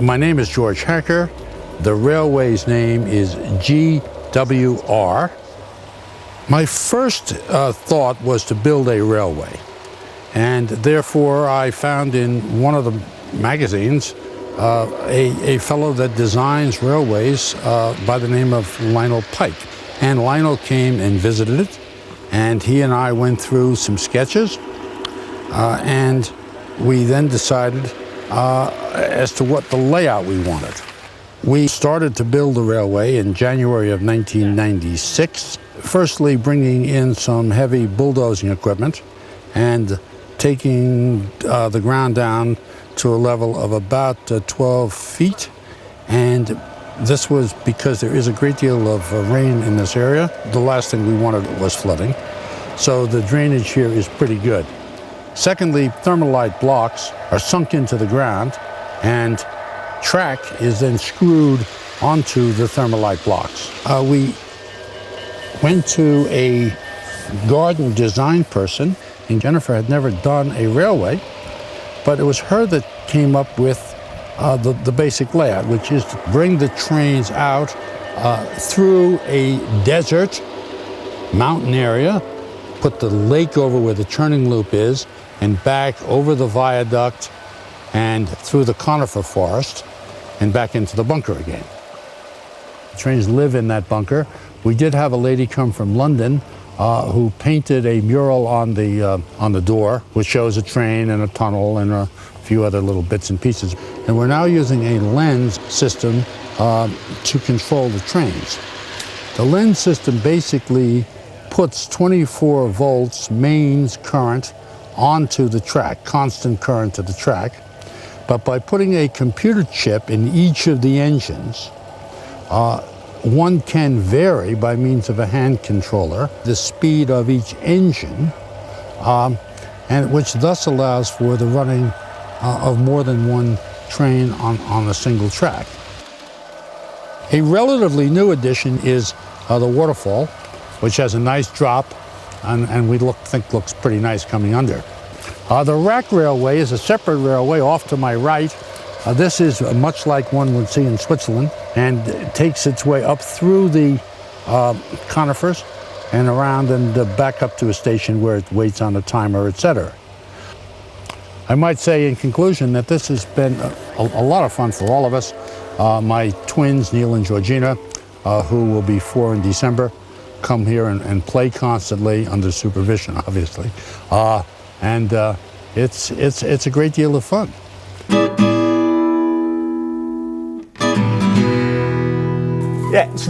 My name is George Hacker. The railway's name is GWR. My first thought was to build a railway, and therefore I found in one of the magazines a fellow that designs railways by the name of Lionel Pike. And Lionel came and visited it, and he and I went through some sketches, and we then decided as to what the layout we wanted. We started to build the railway in January of 1996, firstly bringing in some heavy bulldozing equipment and taking the ground down to a level of about 12 feet. And this was because there is a great deal of rain in this area. The last thing we wanted was flooding. So the drainage here is pretty good. Secondly, thermalite blocks are sunk into the ground, and track is then screwed onto the thermalite blocks. We went to a garden design person, and Jennifer had never done a railway, but it was her that came up with the basic layout, which is to bring the trains out through a desert mountain area, put the lake over where the turning loop is, and back over the viaduct and through the conifer forest and back into the bunker again. The trains live in that bunker. We did have a lady come from London who painted a mural on the door, which shows a train and a tunnel and a few other little bits and pieces. And we're now using a lens system to control the trains. The lens system basically puts 24 volts mains current onto the track, constant current to the track. But by putting a computer chip in each of the engines, one can vary by means of a hand controller the speed of each engine, and which thus allows for the running of more than one train on a single track. A relatively new addition is the waterfall, which has a nice drop and we think looks pretty nice coming under. The rack railway is a separate railway off to my right. This is much like one would see in Switzerland, and it takes its way up through the conifers and around and back up to a station where it waits on a timer, etc. I might say in conclusion that this has been a lot of fun for all of us. My twins, Neil and Georgina, who will be 4 in December, come here and play constantly under supervision, obviously. It's a great deal of fun. Yeah, it's